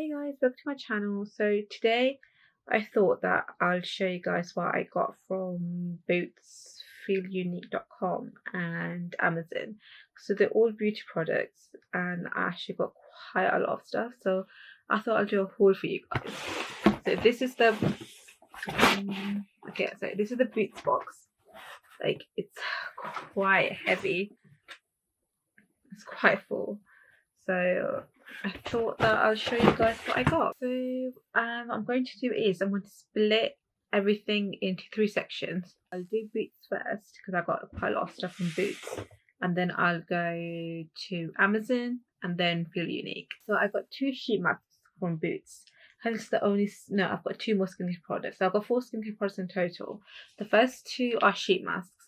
Hey guys, welcome to my channel. So today I thought that I'll show you guys what I got from Boots, feelunique.com and Amazon. So they're all beauty products and I actually got quite a lot of stuff. So I thought I'll do a haul for you guys. So this is the this is the Boots box. Like it's quite heavy. It's quite full. So I thought that I'll show you guys what I got. So I'm going to do is I'm going to split everything into 3 sections. I'll do Boots first because I got quite a lot of stuff from Boots, and then I'll go to Amazon and then Feel Unique. So I got 2 sheet masks from Boots. Hence the only I've got 2 more skincare products. So I've got 4 skincare products in total. The first 2 are sheet masks.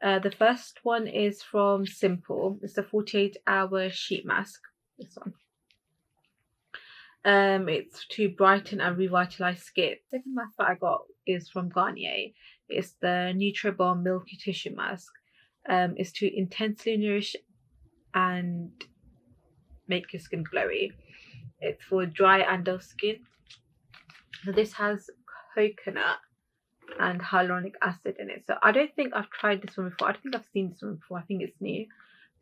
The first one is from Simple. It's a 48-hour sheet mask. This one. It's to brighten and revitalize skin. The second mask that I got is from Garnier. It's the Nutribulm Milky Tissue Mask. It's to intensely nourish and make your skin glowy. It's for dry and dull skin. So this has coconut and hyaluronic acid in it. So I don't think I've tried this one before. I don't think I've seen this one before. I think it's new.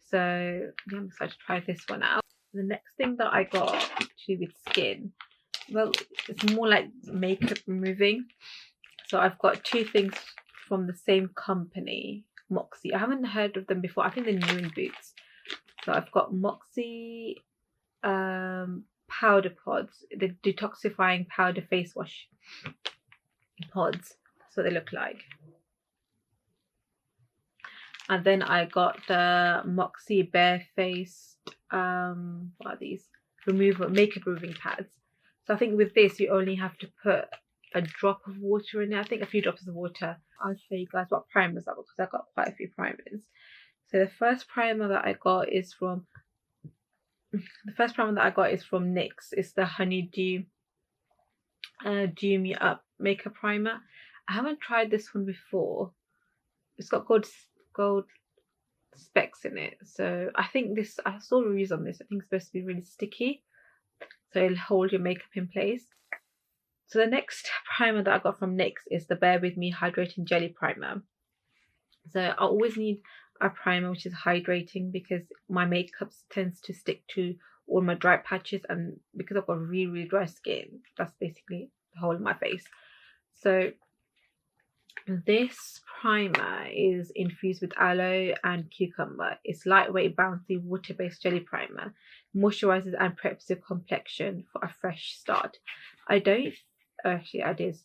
So yeah, I'm excited to try this one out. The next thing that I got to do with skin, well, it's more like makeup removing. So I've got 2 things from the same company, Moxie. I haven't heard of them before. I think they're new in Boots. So I've got Moxie powder pods, the detoxifying powder face wash pods. That's what they look like. And then I got the Moxie barefaced what are these, makeup removing pads. So I think with this you only have to put a drop of water in it. I think a few drops of water. I'll show you guys what primers I got because I got quite a few primers. So the first primer that I got is from NYX. It's the Honeydew Dew Me Up makeup primer. I haven't tried this one before. It's got gold specks in it, so I think this, I saw reviews on this, I think it's supposed to be really sticky, so it'll hold your makeup in place. So the next primer that I got from NYX is the Bare With Me Hydrating Jelly Primer. So I always need a primer which is hydrating because my makeup tends to stick to all my dry patches, and because I've got really dry skin, that's basically the whole of my face. So this primer is infused with aloe and cucumber. It's lightweight, bouncy, water-based jelly primer. Moisturizes and preps your complexion for a fresh start. Actually, it is.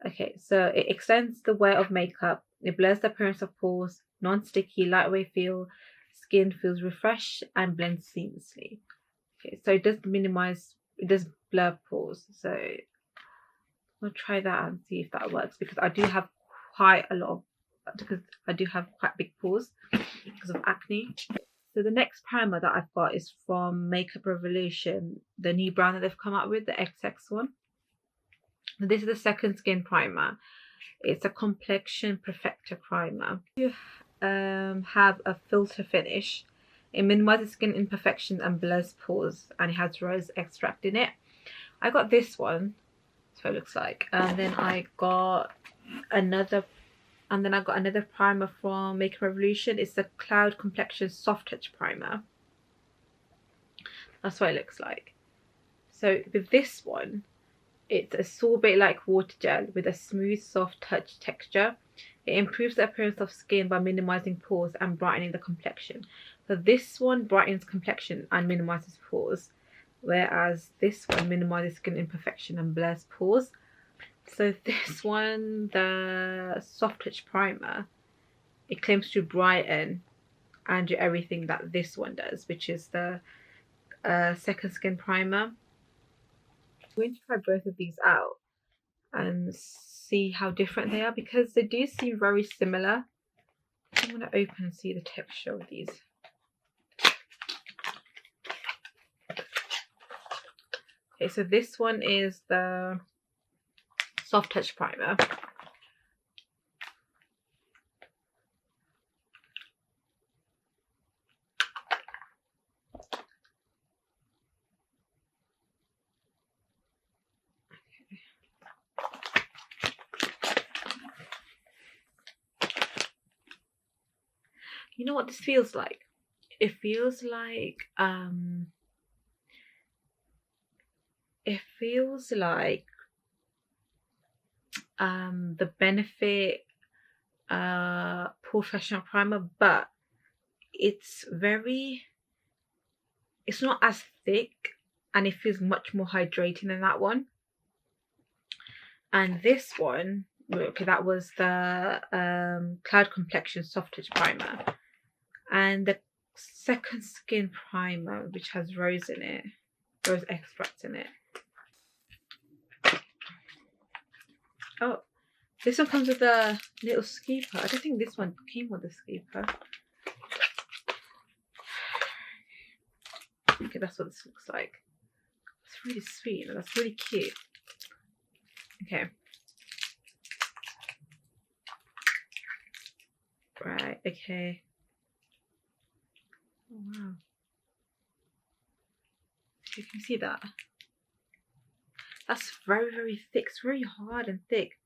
Okay, so it extends the wear of makeup. It blurs the appearance of pores. Non-sticky, lightweight feel. Skin feels refreshed and blends seamlessly. Okay, so it does blur pores. So I'll try that and see if that works because I do have quite big pores because of acne. So the next primer that I've got is from Makeup Revolution, the new brand that they've come out with, the XX one. This is the second skin primer. It's a complexion perfector primer. You have a filter finish. It minimizes skin imperfections and blurs pores, and it has rose extract in it. I got this one. That's what it looks like. And then I got another primer from Makeup Revolution. It's the Cloud Complexion Soft Touch Primer. That's what it looks like. So with this one, it's a sorbet-like water gel with a smooth, soft touch texture. It improves the appearance of skin by minimizing pores and brightening the complexion. So this one brightens complexion and minimizes pores, whereas this one minimizes skin imperfection and blurs pores. So this one, the Soft Touch Primer, it claims to brighten and do everything that this one does, which is the second skin primer. I'm going to try both of these out and see how different they are because they do seem very similar. I'm going to open and see the texture of these. Okay, so this one is the Soft Touch Primer. You know what this feels like? It feels like the Benefit Professional Primer, but it's not as thick, and it feels much more hydrating than that one. And this one, okay, that was the Cloud Complexion Soft Touch Primer. And the Second Skin Primer, which has rose extract in it. Oh, this one comes with a little skeeper. I don't think this one came with a skeeper. Okay, that's what this looks like. It's really sweet. That's really cute. Okay. Right, okay. Oh, wow. You can see that. That's very, very thick. It's very hard and thick.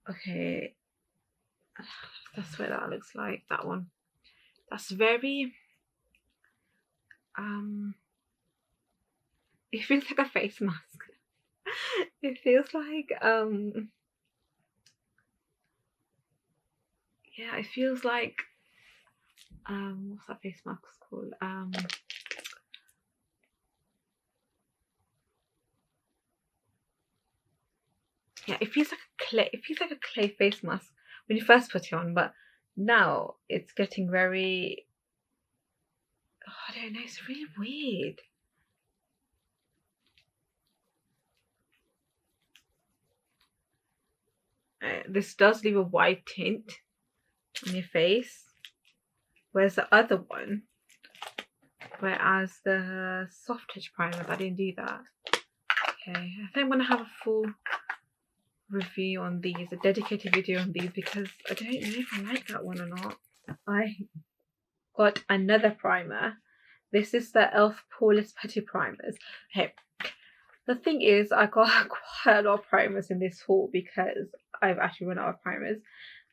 Okay. That's what that looks like, that one. That's very... it feels like a face mask. It feels like, yeah, it feels like, what's that face mask called? Yeah, it feels like a clay face mask when you first put it on, but now it's getting very, oh, I don't know, it's really weird. This does leave a white tint on your face, whereas the other one, whereas the Soft Touch Primer, I didn't do that. Okay, I think I'm gonna have a full review on these, a dedicated video on these, because I don't know if I like that one or not. I got another primer. This is the e.l.f. Poreless Putty Primers. Okay, the thing is, I got quite a lot of primers in this haul because I've actually run out of primers,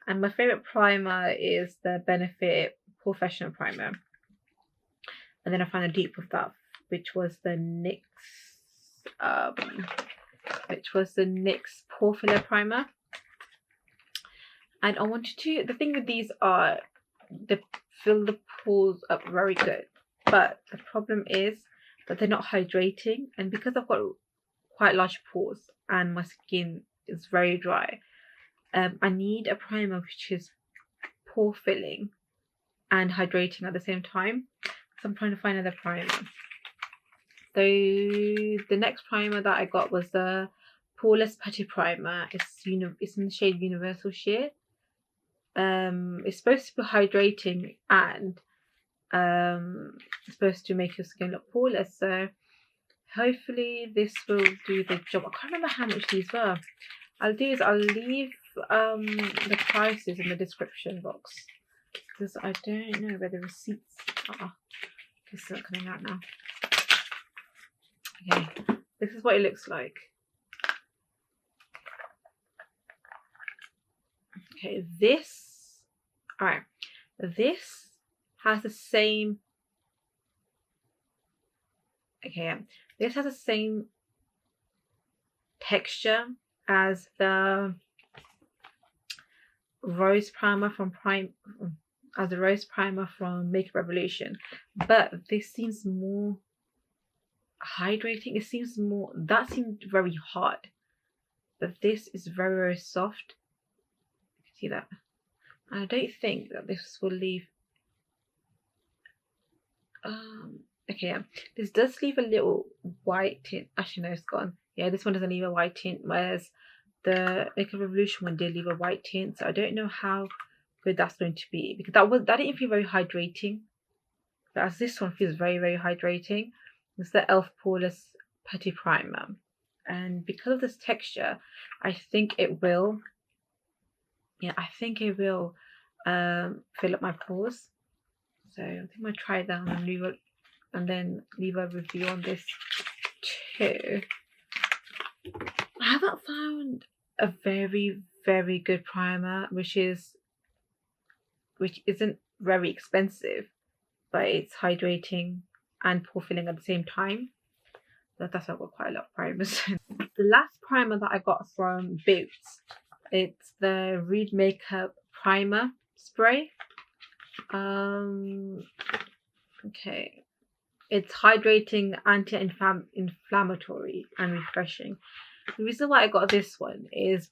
and my favorite primer is the Benefit Professional Primer, and then I found a dupe of that, which was the NYX Pore Filler Primer. And I wanted to, the thing with these are they fill the pores up very good, but the problem is that they're not hydrating, and because I've got quite large pores and my skin is very dry, I need a primer which is pore filling and hydrating at the same time. So I'm trying to find another primer. So the next primer that I got was the Poreless Putty Primer. It's in the shade Universal Sheer. It's supposed to be hydrating and it's supposed to make your skin look poreless. So hopefully this will do the job. I can't remember how much these were. I'll leave the prices in the description box, because I don't know where the receipts are. It's not coming out now. Okay, this is what it looks like. Okay, this has the same, this has the same texture as the Rose Primer from Makeup Revolution, but this seems more hydrating. It seems more, that seemed very hard, but this is very, very soft. You can see that. And I don't think that this will leave okay, yeah, this does leave a little white tint. Actually no, it's gone. Yeah, this one doesn't leave a white tint, whereas the Makeup Revolution one did leave a white tint. So I don't know how good that's going to be, because that didn't feel very hydrating, whereas this one feels very, very hydrating. It's the e.l.f. Poreless Putty Primer, and because of this texture, I think it will, fill up my pores. So I think I'm gonna try that and then leave a review on this too. I haven't found a very, very good primer which is which isn't very expensive, but it's hydrating and pore filling at the same time. So that's why I've got quite a lot of primers. The last primer that I got from Boots, it's the Reed Makeup Primer Spray. Okay. It's hydrating, anti-inflammatory, and refreshing. The reason why I got this one is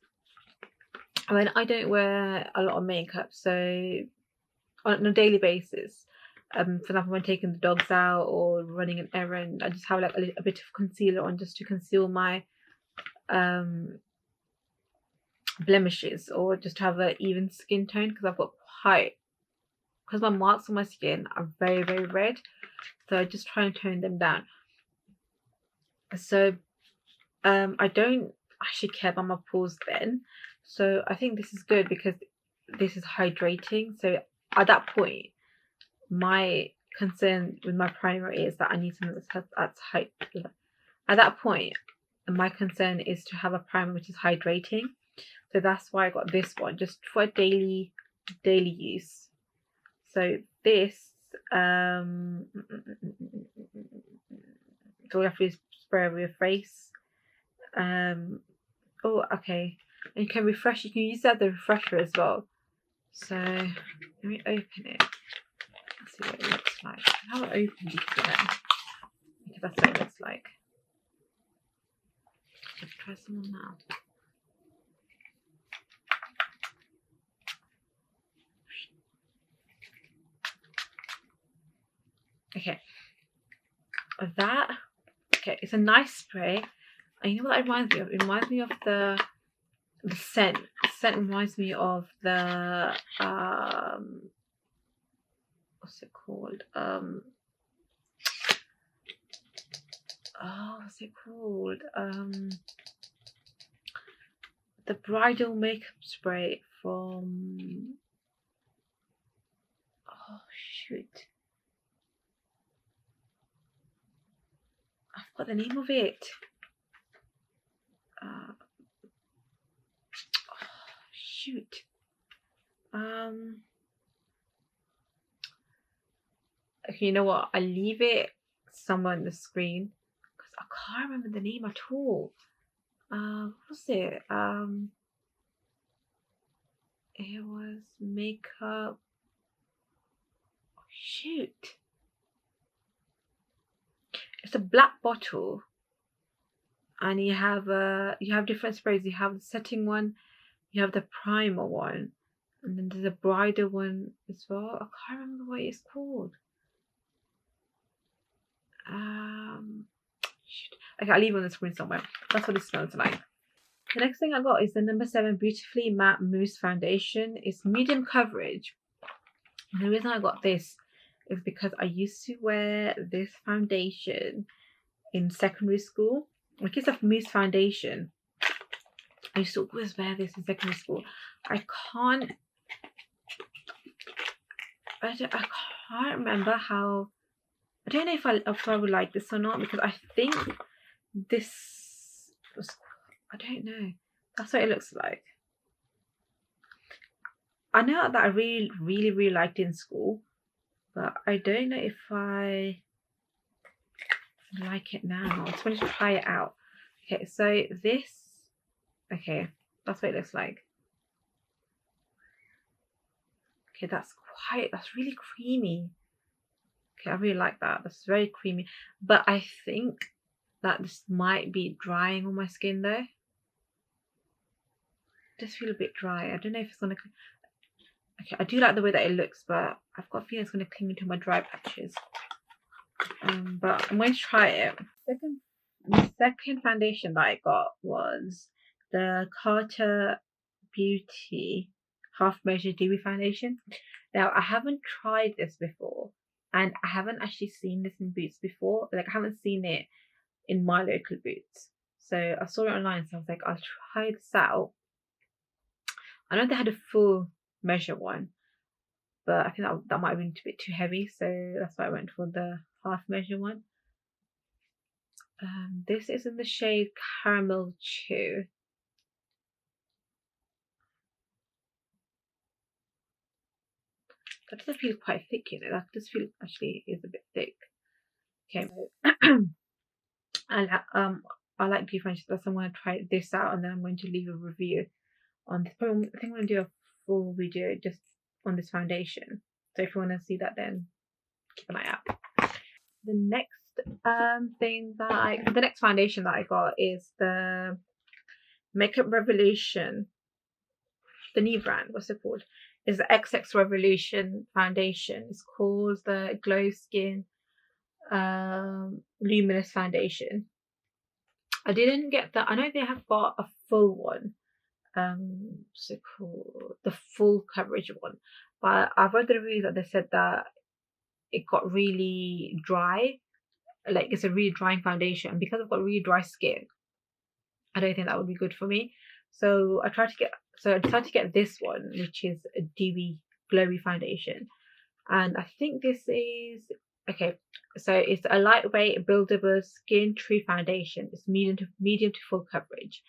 when I don't wear a lot of makeup, so on a daily basis, for example, when taking the dogs out or running an errand, I just have like a bit of concealer on just to conceal my blemishes, or just have an even skin tone, because I've got because my marks on my skin are very, very red, so I just try and tone them down. So I don't actually care about my pores then, so I think this is good because this is hydrating. So at that point, my concern with my primer is that I need something that's at that point, my concern is to have a primer which is hydrating. So that's why I got this one, just for daily use. So this so all you have to do is spray over your face. Oh, okay. And you can refresh. You can use that as a refresher as well. So let me open it. Let's see what it looks like. I haven't opened it yet, because that's what it looks like. Let's try some on now. Okay. Okay, it's a nice spray. And you know what that reminds me of? It reminds me of the scent. The scent reminds me of the what's it called? What's it called? The bridal makeup spray from, oh shoot, I forgot the name of it. Oh, shoot. Okay, you know what? I'll leave it somewhere on the screen because I can't remember the name at all. What was it? It was makeup. Oh, shoot. It's a black bottle, and you have different sprays. You have the setting one, you have the primer one, and then there's a bridal one as well. I can't remember what it's called. Okay, I'll leave it on the screen somewhere. That's what it smells like. The next thing I got is the number 7 Beautifully Matte Mousse Foundation. It's medium coverage. And the reason I got this is because I used to wear this foundation in secondary school. Like, it's a mousse foundation. I used to always wear this in secondary school. I can't remember how. I don't know if I would like this or not, because I think this was, I don't know. That's what it looks like. I know that I really, really, really liked it in school, but I don't know if I like it now. I just wanted to try it out. Okay, so this, okay, that's what it looks like. Okay, that's really creamy. Okay, I really like that. That's very creamy. But I think that this might be drying on my skin though. I just feel a bit dry. I don't know if it's gonna. Okay, I do like the way that it looks, but I've got a feeling it's gonna cling into my dry patches. But I'm going to try it. The second foundation that I got was the Carter Beauty Half Measure Dewy Foundation. Now, I haven't tried this before, and I haven't actually seen this in Boots before. Like, I haven't seen it in my local Boots. So I saw it online, so I was like, I'll try this out. I know they had a full measure one, but I think that might have been a bit too heavy, so that's why I went for the half measure one. This is in the shade Caramel Chew. That doesn't feel quite thick, you know. That does feel actually is a bit thick. Okay. I like Beauty Foundation, so I'm going to try this out, and then I'm going to leave a review on this. Probably, I think I'm going to do a full video just on this foundation. So if you want to see that, then keep an eye out. The next the next foundation that I got is the Makeup Revolution. The new brand, what's it called? Is the XX Revolution foundation. It's called the Glow Skin Luminous Foundation. I didn't get that. I know they have got a full one. What's it called? The full coverage one. But I've read the reviews that they said that it got really dry. Like, it's a really drying foundation. And because I've got really dry skin, I don't think that would be good for me. So I decided to get this one, which is a dewy glowy foundation. And I think this is okay. So it's a lightweight buildable skin true foundation. It's medium to full coverage.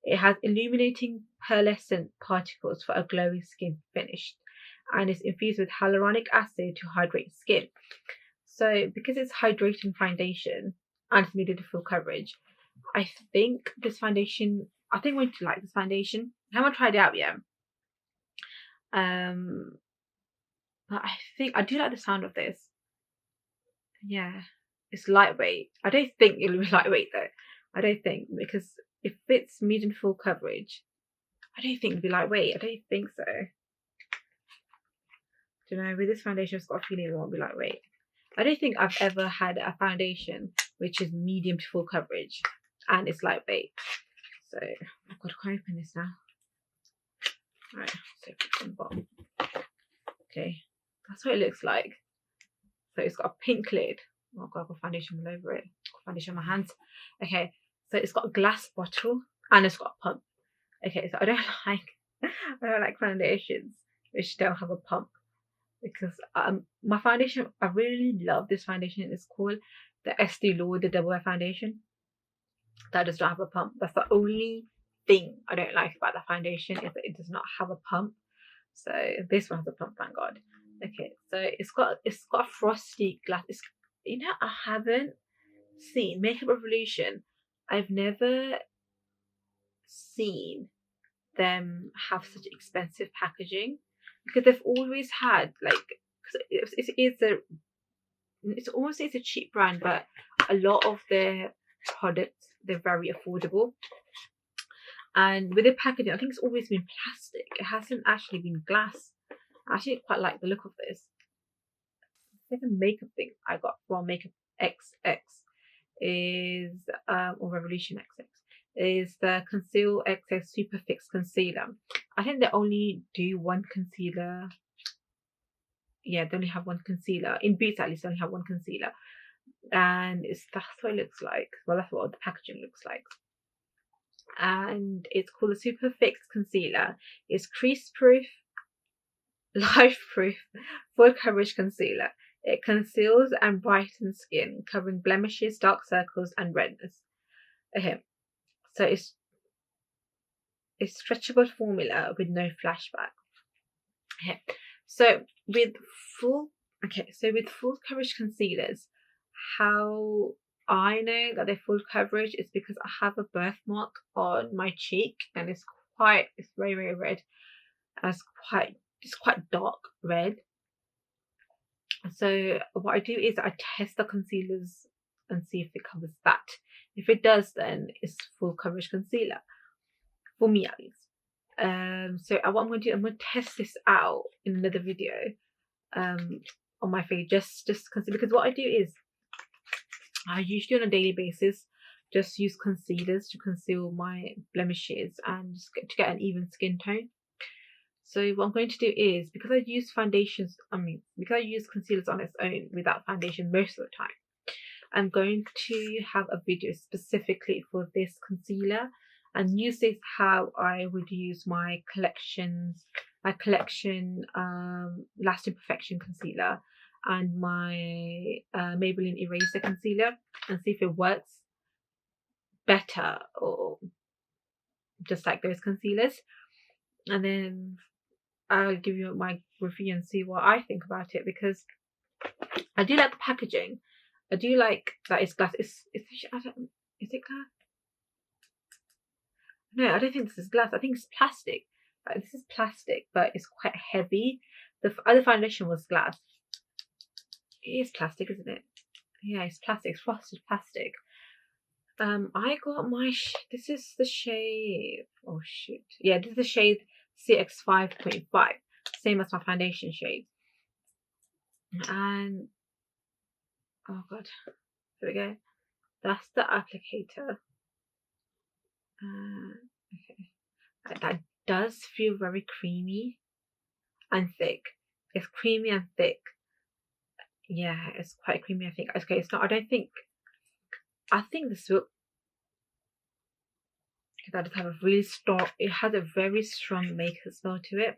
It has illuminating pearlescent particles for a glowy skin finish, and it's infused with hyaluronic acid to hydrate skin. So because it's hydrating foundation and it's medium to full coverage, I think I'm going to like this foundation. I haven't tried it out yet. But I think I do like the sound of this. Yeah, it's lightweight. I don't think it'll be lightweight though. I don't think, because if it's medium full coverage, I don't think it'll be lightweight. I don't think so. Don't know, with this foundation, I've got a feeling it won't be lightweight. I don't think I've ever had a foundation which is medium to full coverage and it's lightweight. So I've got to open this now. Right, so it's on the bottom. Okay, that's what it looks like. So it's got a pink lid. Oh god, I've got foundation all over it. Got foundation on my hands. Okay, so it's got a glass bottle and it's got a pump. Okay, so I don't like foundations which don't have a pump, because my foundation, I really love this foundation. It's called the Estee Lauder Double Wear Foundation. That does not have a pump. That's the only thing I don't like about the foundation, is that it does not have a pump. So this one has a pump, thank God. Okay, so it's got a frosty glass. I haven't seen Makeup Revolution. I've never seen them have such expensive packaging, because they've always had it's a cheap brand, but a lot of their products, they're very affordable. And with the packaging, I think it's always been plastic. It hasn't actually been glass. I actually quite like the look of this. The second makeup thing I got from Makeup XX is or Revolution XX is the Conceal XX Super Fix Concealer. I think they only do one concealer. Yeah, they only have one concealer. In Boots, at least, they only have one concealer. And that's what it looks like. Well, that's what the packaging looks like. And it's called the Super Fix Concealer. It's crease proof, life proof, full coverage concealer. It conceals and brightens skin, covering blemishes, dark circles, and redness. Okay, so it's stretchable formula with no flashback. Okay, so with full coverage concealers, how I know that they're full coverage is because I have a birthmark on my cheek, and it's very, very red, and it's quite dark red. So what I do is I test the concealers and see if it covers that. If it does, then it's full coverage concealer, for me at least. So what I'm going to do, I'm going to test this out in another video on my face, just because what I do is I usually on a daily basis just use concealers to conceal my blemishes and just to get an even skin tone. So what I'm going to do is, because I use concealers on its own without foundation most of the time, I'm going to have a video specifically for this concealer and use this how I would use my collection Lasting Perfection concealer and my Maybelline Eraser concealer, and see if it works better or just like those concealers. And then I'll give you my review and see what I think about it, because I do like the packaging. I do like that it's glass. I don't, is it glass? No, I don't think this is glass. I think it's plastic. This is plastic, but it's quite heavy. The other foundation was glass. It is plastic, isn't it? Yeah, it's plastic. It's frosted plastic. I got my. This is the shade. Oh shoot! Yeah, this is the shade CX 5.5. Same as my foundation shade. And oh god, here we go. That's the applicator. Okay, that does feel very creamy and thick. It's creamy and thick. Yeah, it's quite creamy. I think. Okay, it's not. I think this will. That does have a really strong. It has a very strong makeup smell to it.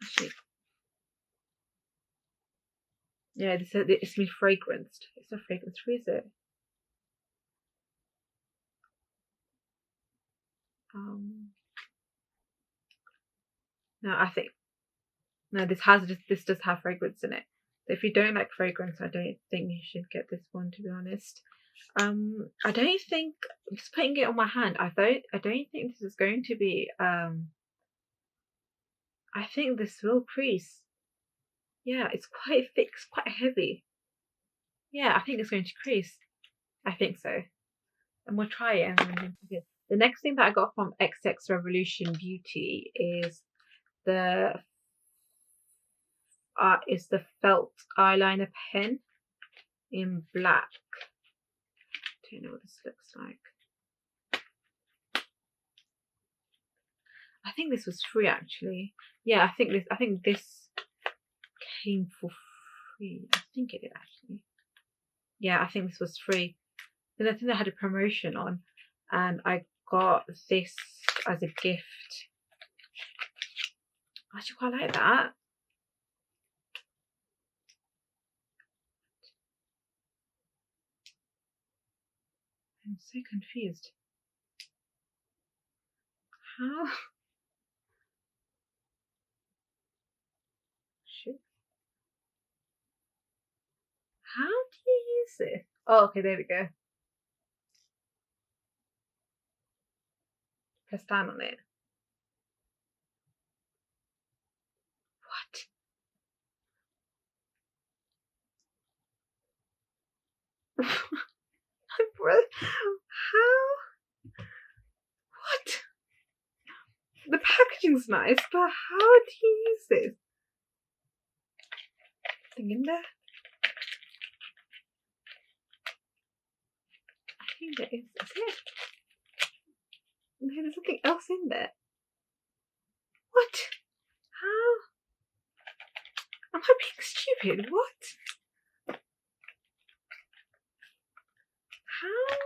Actually, yeah, it's been fragranced. It's not fragrance free, is it? No, I think no. This does have fragrance in it. So if you don't like fragrance, I don't think you should get this one. To be honest, I don't think just putting it on my hand. I don't think this is going to be. I think this will crease. Yeah, it's quite thick. It's quite heavy. Yeah, I think it's going to crease. I think so. And we'll try it. Okay. The next thing that I got from XX Revolution Beauty is the felt eyeliner pen in black. Don't know what this looks like. I think this was free actually. Yeah, I think this came for free. I think it did actually. Yeah, I think this was free. And I think they had a promotion on, and I got this as a gift. I actually quite like that. I'm so confused. How? Shit. How do you use this? Oh, okay, there we go. Press down on it. What? How? What? The packaging's nice, but how do you use this? Thing in there? I think there is. Is it? No, there's something else in there. What? How? Am I being stupid? What? How?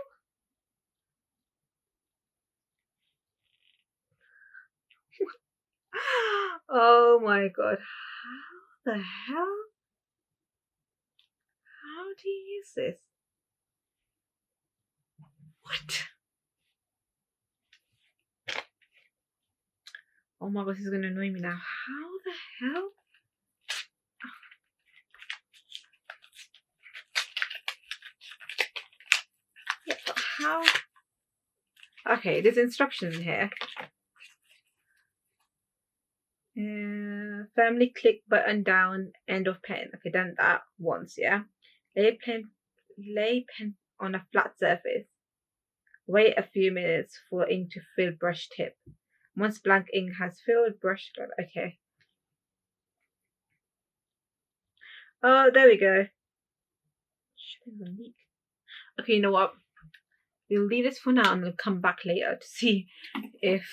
Oh my god. How the hell? How do you use this? What? Oh my god, this is gonna annoy me now. How the hell? Yeah, but how? Okay, there's instructions here. Firmly click button down end of pen. Okay, done that once, yeah. Lay pen on a flat surface. Wait a few minutes for ink to fill brush tip. Once blank ink has filled, brush. Okay. Oh, there we go. Okay, you know what? We'll leave this for now and we'll come back later to see if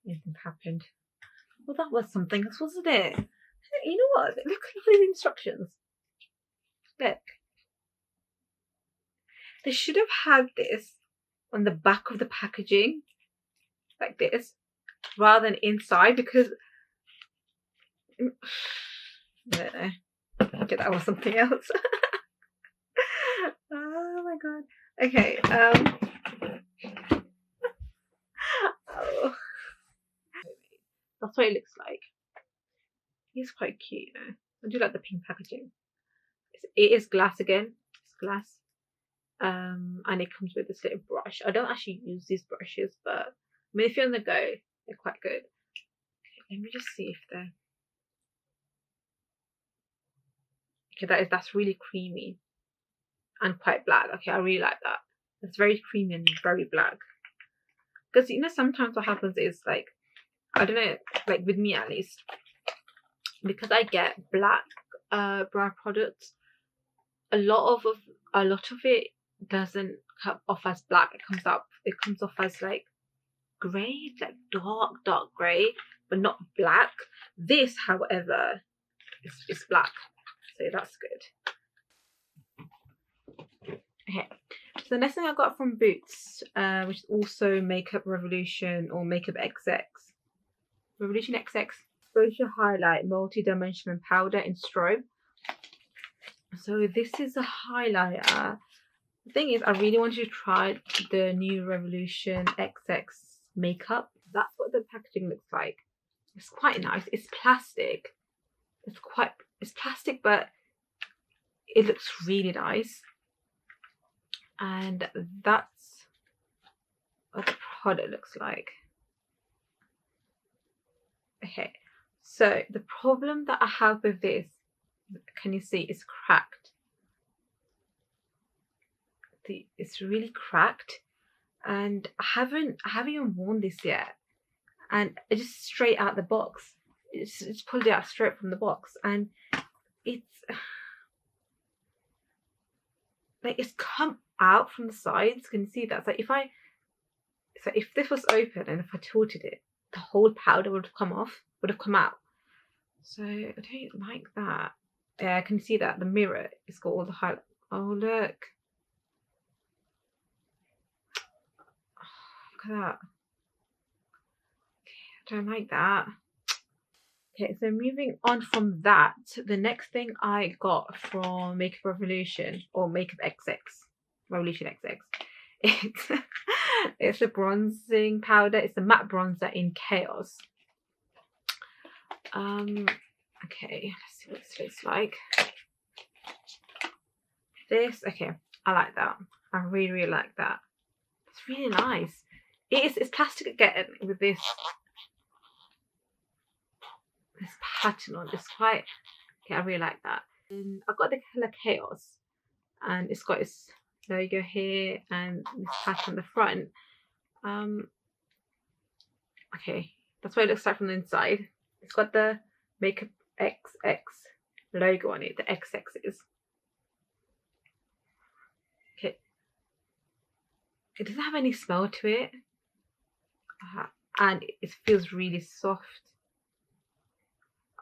anything happened. Well, that was something else, wasn't it? You know what? Look at the instructions. Look. They should have had this on the back of the packaging, like this, rather than inside, because I don't know. Okay, that was something else. Oh my god. Okay. Oh. That's what it looks like. It's quite cute, you know. I do like the pink packaging. It is glass again. It's glass. And it comes with this little brush. I don't actually use these brushes, but I mean, if you're on the go, they're quite good. Okay, let me just see if they're okay. That's really creamy and quite black. Okay, I really like that. It's very creamy and very black. Because you know, sometimes what happens is like, I don't know, like with me at least, because I get black brow products, a lot of it doesn't come off as black. It comes off as like grey, like dark grey, but not black. This, however, is black, so that's good. Okay, so the next thing I got from Boots, which is also Makeup Revolution or Makeup XX, Revolution XX Exposure Highlight Multi-Dimensional Powder in Strobe. So this is a highlighter. The thing is, I really wanted to try the new Revolution XX makeup. That's what the packaging looks like. It's quite nice. It's plastic. It's plastic, but it looks really nice. And that's what the product looks like. Okay, so the problem that I have with this, can you see, it's cracked. It's really cracked, and I haven't even worn this yet, and it's just straight out the box. It's pulled it out straight from the box, and it's like it's come out from the sides. Can you see that? So if this was open and if I tilted it, the whole powder would have come out. So I don't like that. Yeah, I can see that the mirror, it's got all the highlight. Oh, look. Look at that. Okay, I don't like that. Okay, so moving on from that, the next thing I got from Makeup Revolution or Makeup XX, Revolution XX, it's a bronzing powder. It's a matte bronzer in Chaos. Okay, let's see what this looks like. This, okay, I like that. I really like that. It's really nice. It's plastic again with this pattern on. It's quite, okay, I really like that. And I got the colour Chaos, and it's got its logo here and this pattern on the front. Okay, that's what it looks like from the inside. It's got the Makeup XX logo on it, the XX's. Okay, it doesn't have any smell to it, and it feels really soft.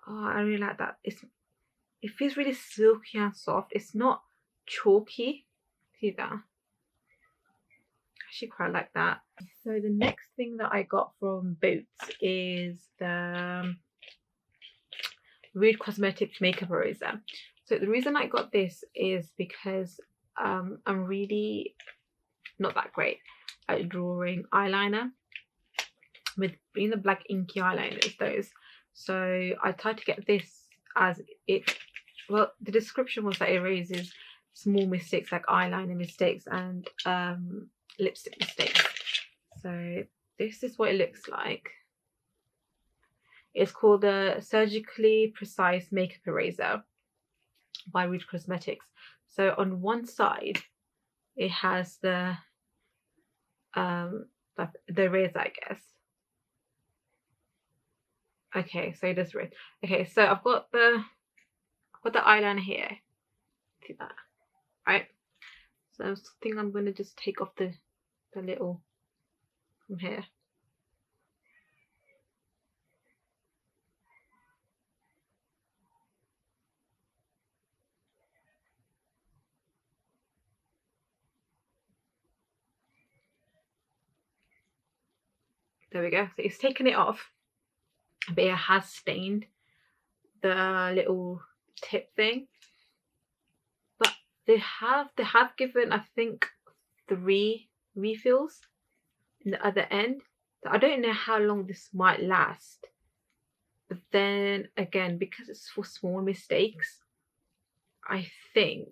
Oh, I really like that. It feels really silky and soft. It's not chalky. See that? I actually quite like that. So the next thing that I got from Boots is the Rude Cosmetics Makeup Eraser. So the reason I got this is because I'm really not that great at drawing eyeliner with being the black inky eyeliners, those. So I tried to get this as it, well, the description was that it erases small mistakes like eyeliner mistakes and lipstick mistakes. So this is what it looks like. It's called the Surgically Precise Makeup Eraser by Rude Cosmetics. So on one side, it has the eraser, I guess. Okay, so it does red. Okay, so I've got the eyeliner here. See that, right? So I think I'm gonna just take off the little from here. There we go. So it's taken it off, but it has stained the little tip thing. But they have given, I think, 3 refills in the other end. So I don't know how long this might last. But then again, because it's for small mistakes, I think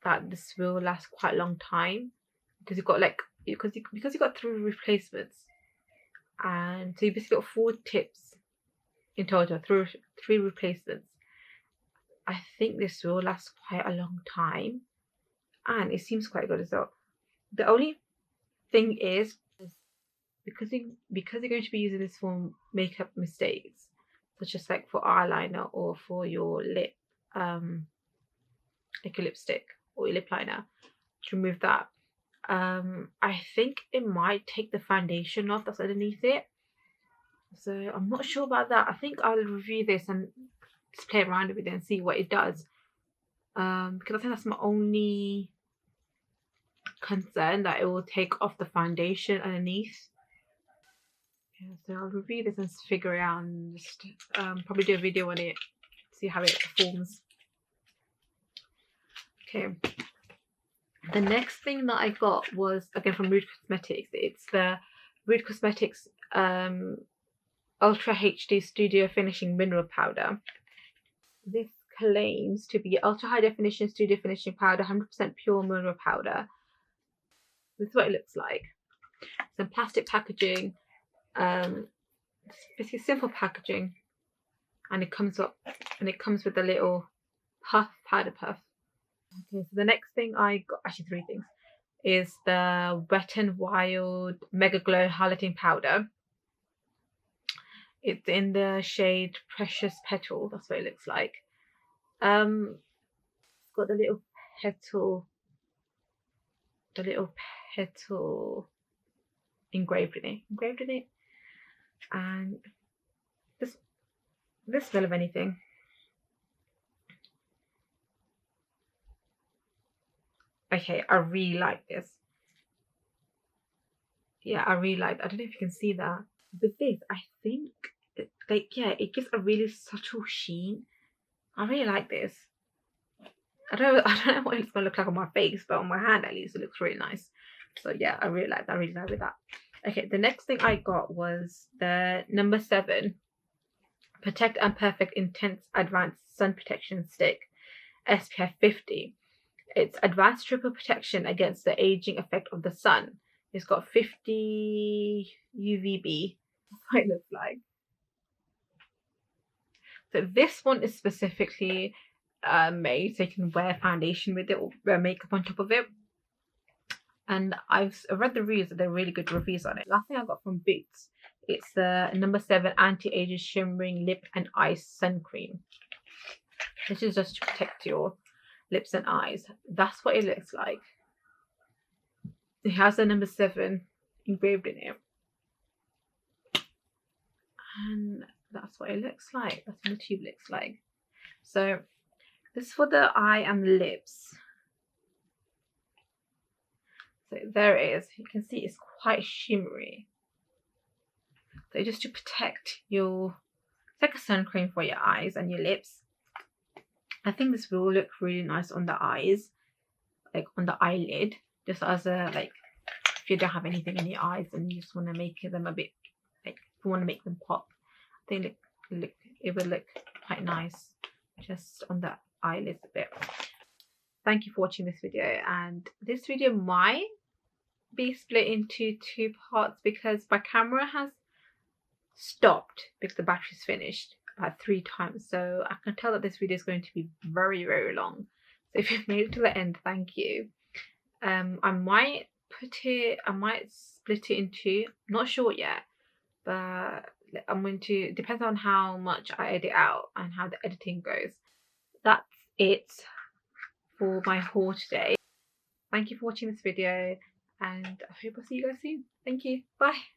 that this will last quite a long time, because you've got like because you got 3 replacements, and so you basically got 4 tips in total, 3 replacements. I think this will last quite a long time, and it seems quite good as well. The only thing is because you're going to be using this for makeup mistakes, such as like for eyeliner or for your lip, like your lipstick or your lip liner, to remove that. I think it might take the foundation off that's underneath it. So I'm not sure about that. I think I'll review this and just play around with it and see what it does. Because I think that's my only concern, that it will take off the foundation underneath. Yeah, so I'll review this and figure it out, and just probably do a video on it, see how it performs. Okay. The next thing that I got was again from Rude Cosmetics. It's the Rude Cosmetics Ultra HD Studio Finishing Mineral Powder. This claims to be ultra high definition studio finishing powder, 100% pure mineral powder. This is what it looks like. Some plastic packaging, basically simple packaging, and it comes with a little powder puff. Okay, so the next thing I got, actually 3 things, is the Wet n Wild Mega Glow Highlighting Powder. It's in the shade Precious Petal. That's what it looks like. It's got the little petal engraved in it, and this smell of anything. Okay, I really like this. Yeah, I really like. I don't know if you can see that. With this, I think it gives a really subtle sheen. I really like this. I don't know what it's gonna look like on my face, but on my hand at least it looks really nice. So yeah, I really like that. I really like with that. Okay, the next thing I got was the number 7 Protect and Perfect Intense Advanced Sun Protection Stick, SPF 50. It's advanced triple protection against the aging effect of the sun. It's got 50 UVB. That's what it looks like. So this one is specifically made so you can wear foundation with it or wear makeup on top of it. And I've read the reviews, that they're really good reviews on it. Last thing I got from Boots, it's the number 7 Anti-Aging Shimmering Lip and Eye Sun Cream. This is just to protect your lips and eyes. That's what it looks like. It has the number 7 engraved in it, and that's what it looks like. That's what the tube looks like. So this is for the eye and the lips. So there it is. You can see it's quite shimmery. So just to protect it's like a sun cream for your eyes and your lips. I think this will look really nice on the eyes, like on the eyelid, just as a, like, if you don't have anything in your eyes and you just want to make them a bit, like, if you want to make them pop, I think it will look quite nice just on the eyelids a bit. Thank you for watching this video, and this video might be split into 2 parts because my camera has stopped because the battery's finished about 3 times, so I can tell that this video is going to be very, very long. So if you've made it to the end, thank you. I might split it into, not sure yet, but I'm going to, depends on how much I edit out and how the editing goes. That's it for my haul today. Thank you for watching this video, and I hope I'll see you guys soon. Thank you. Bye.